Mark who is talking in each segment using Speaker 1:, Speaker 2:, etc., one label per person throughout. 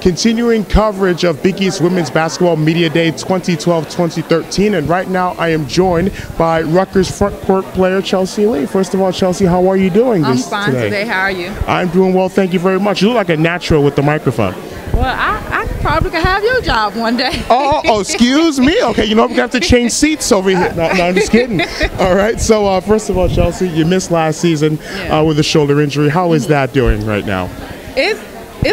Speaker 1: continuing coverage of Big East Women's Basketball Media Day 2012-2013, and right now I am joined by Rutgers front court player Chelsey Lee. First of all, Chelsey, how are you doing
Speaker 2: I'm fine today. How are you?
Speaker 1: I'm doing well, thank you very much. You look like a natural with the microphone.
Speaker 2: Well, I probably could have your job one day.
Speaker 1: Oh, excuse me? Okay, you know, we're going to have to change seats over here. No, I'm just kidding. All right, so first of all, Chelsey, you missed last season with a shoulder injury. How is that doing right now?
Speaker 2: It's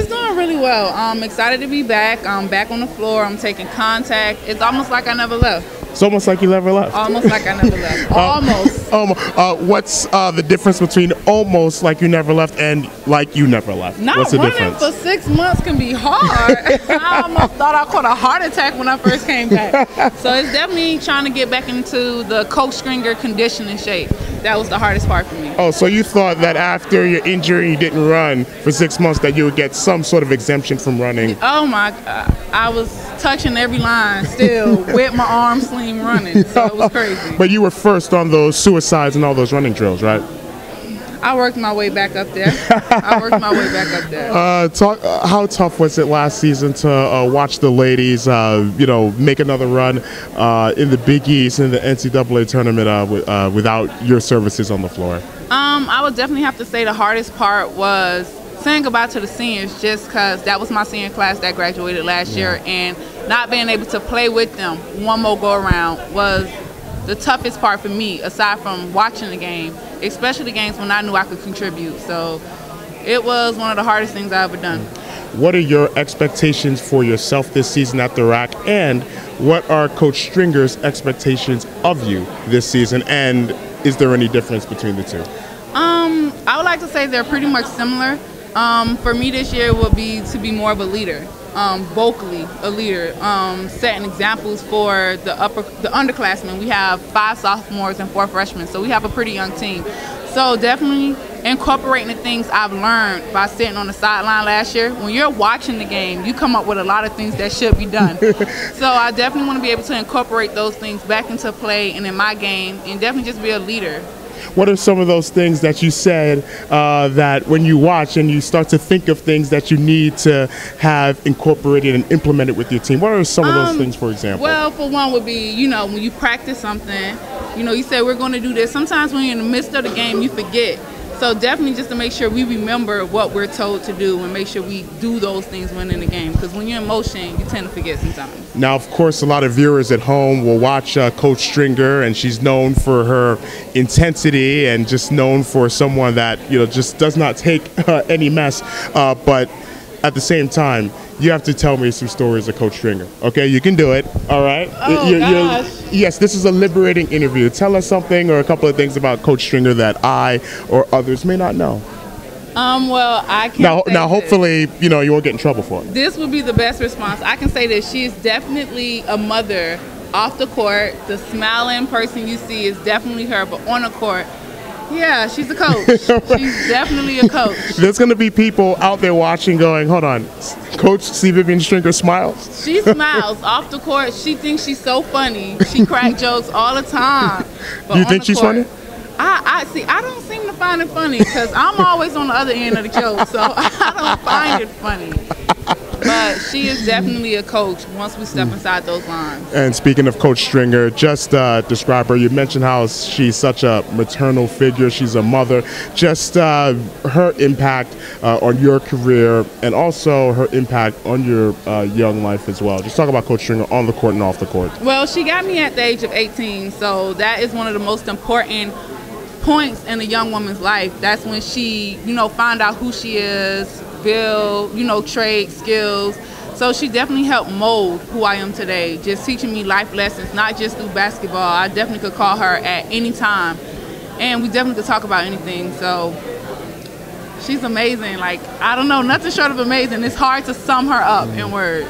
Speaker 2: doing really well. I'm excited to be back. I'm back on the floor. I'm taking contact. It's almost like I never left.
Speaker 1: It's almost like you never left.
Speaker 2: Almost like I never left. Almost.
Speaker 1: What's the difference between almost like you never left and like you never left?
Speaker 2: What's the difference? For 6 months can be hard. I almost thought I caught a heart attack when I first came back. So it's definitely trying to get back into the Coach Stringer conditioning shape. That was the hardest part for me.
Speaker 1: Oh, so you thought that after your injury you didn't run for 6 months that you would get some sort of exemption from running?
Speaker 2: Oh my God. I was touching every line still with my arm sling running, so it was crazy.
Speaker 1: But you were first on those suicides and all those running drills, right?
Speaker 2: I worked my way back up there.
Speaker 1: How tough was it last season to watch the ladies, make another run in the Big East in the NCAA tournament without your services on the floor?
Speaker 2: I would definitely have to say the hardest part was saying goodbye to the seniors, just because that was my senior class that graduated last year, and not being able to play with them one more go around was the toughest part for me, aside from watching the game, especially the games when I knew I could contribute. So it was one of the hardest things I've ever done.
Speaker 1: What are your expectations for yourself this season at the RAC, and what are Coach Stringer's expectations of you this season, and is there any difference between the two?
Speaker 2: I would like to say they're pretty much similar. For me this year would be to be more of a leader, vocally a leader, setting examples for the underclassmen. We have 5 sophomores and 4 freshmen, so we have a pretty young team. So definitely incorporating the things I've learned by sitting on the sideline last year. When you're watching the game, you come up with a lot of things that should be done. So I definitely want to be able to incorporate those things back into play and in my game, and definitely just be a leader.
Speaker 1: What are some of those things that you said that when you watch and you start to think of things that you need to have incorporated and implemented with your team? What are some of those things, for example?
Speaker 2: Well, for one would be, when you practice something, you say we're going to do this. Sometimes when you're in the midst of the game, you forget. So definitely just to make sure we remember what we're told to do and make sure we do those things when in the game. Because when you're in motion, you tend to forget sometimes.
Speaker 1: Now, of course, a lot of viewers at home will watch Coach Stringer, and she's known for her intensity and just known for someone that, just does not take any mess. But at the same time, you have to tell me some stories of Coach Stringer. Okay, you can do it. All right.
Speaker 2: Oh, gosh.
Speaker 1: Yes, this is a liberating interview. Tell us something or a couple of things about Coach Stringer that I or others may not know.
Speaker 2: Well, I can say
Speaker 1: now, hopefully, you won't get in trouble for it.
Speaker 2: This would be the best response. I can say that she's definitely a mother off the court. The smiling person you see is definitely her, but on the court, yeah, she's a coach. She's definitely a coach.
Speaker 1: There's going to be people out there watching going, hold on, Coach C. Vivian Stringer smiles?
Speaker 2: She smiles. Off the court, she thinks she's so funny. She cracks jokes all the time.
Speaker 1: Do you think she's funny?
Speaker 2: I don't seem to find it funny because I'm always on the other end of the joke, so I don't find it funny. But she is definitely a coach once we step inside those lines.
Speaker 1: And speaking of Coach Stringer, just describe her. You mentioned how she's such a maternal figure. She's a mother. Just her impact on your career and also her impact on your young life as well. Just talk about Coach Stringer on the court and off the court.
Speaker 2: Well, she got me at the age of 18, so that is one of the most important points in a young woman's life. That's when she, find out who she is, build, trade skills. So she definitely helped mold who I am today, just teaching me life lessons, not just through basketball. I definitely could call her at any time, and we definitely could talk about anything. So she's amazing. Like, I don't know, nothing short of amazing. It's hard to sum her up in words.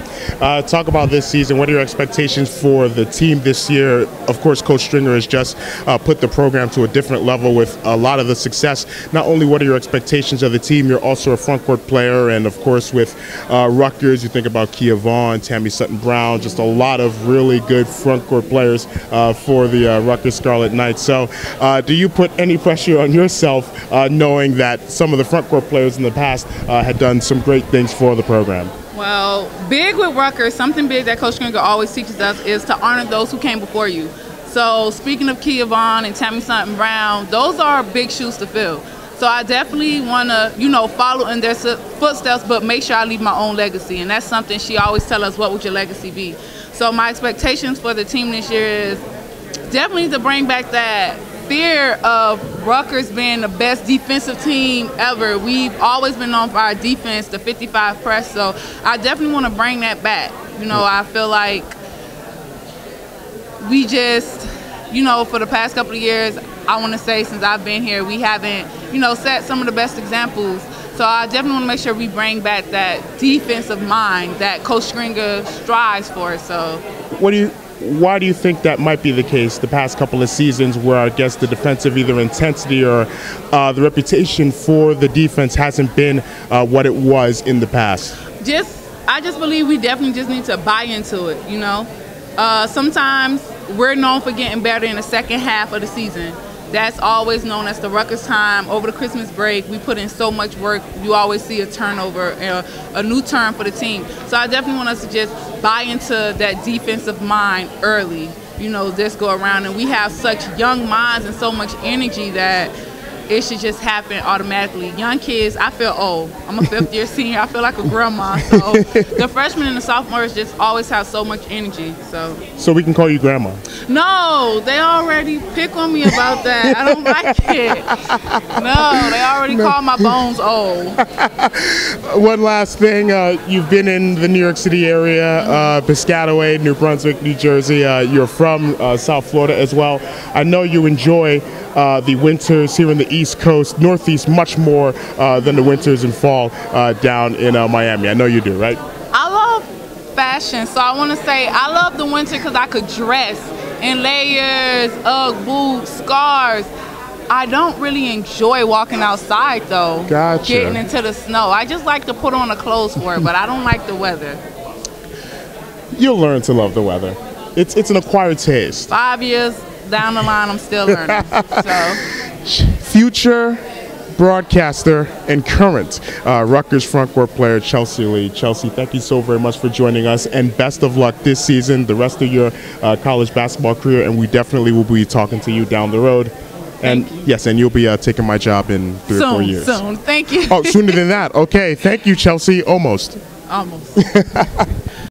Speaker 1: Talk about this season. What are your expectations for the team this year? Of course, Coach Stringer has just put the program to a different level with a lot of the success. Not only what are your expectations of the team, you're also a front court player. And, of course, with Rutgers, you think about Kia Vaughn, Tammy Sutton-Brown, just a lot of really good front court players for the Rutgers Scarlet Knights. So do you put any pressure on yourself knowing that some of the front court players in the past had done some great things for the program?
Speaker 2: Well, big with Rutgers, something big that Coach Stringer always teaches us is to honor those who came before you. So speaking of Kia Vaughn and Tammy Sutton Brown, those are big shoes to fill. So I definitely want to, follow in their footsteps, but make sure I leave my own legacy. And that's something she always tells us, what would your legacy be? So my expectations for the team this year is definitely to bring back that fear of Rutgers being the best defensive team ever. We've always been known for our defense, the 55 press, so I definitely want to bring that back. I feel like we just, for the past couple of years, I want to say since I've been here, we haven't, set some of the best examples. So I definitely want to make sure we bring back that defensive mind that Coach Stringer strives for. So,
Speaker 1: why do you think that might be the case the past couple of seasons where I guess the defensive either intensity or the reputation for the defense hasn't been what it was in the past?
Speaker 2: I just believe we definitely just need to buy into it, Sometimes we're known for getting better in the second half of the season. That's always known as the Rutgers time. Over the Christmas break, we put in so much work. You always see a turnover, a new turn for the team. So I definitely want us to just buy into that defensive mind early, this go around. And we have such young minds and so much energy that it should just happen automatically. Young kids, I feel old. I'm a fifth-year senior. I feel like a grandma. So the freshmen and the sophomores just always have so much energy. So
Speaker 1: we can call you grandma?
Speaker 2: No, they already pick on me about that. I don't like it. No, they already call my bones old.
Speaker 1: One last thing. You've been in the New York City area, Piscataway, New Brunswick, New Jersey. You're from South Florida as well. I know you enjoy the winters here in the East Coast, Northeast, much more than the winters and fall down in Miami. I know you do, right?
Speaker 2: I love fashion, so I want to say I love the winter because I could dress in layers, Ugg boots, scarves. I don't really enjoy walking outside though.
Speaker 1: Gotcha.
Speaker 2: Getting into the snow. I just like to put on the clothes for it, but I don't like the weather.
Speaker 1: You'll learn to love the weather. It's an acquired taste.
Speaker 2: 5 years down the line, I'm still learning.
Speaker 1: Future broadcaster and current Rutgers front court player Chelsey Lee. Chelsey, thank you so very much for joining us, and best of luck this season, the rest of your college basketball career, and we definitely will be talking to you down the road. And yes, and you'll be taking my job in 3 or 4 years.
Speaker 2: Soon, thank you.
Speaker 1: Oh, sooner than that. Okay, thank you, Chelsey. Almost.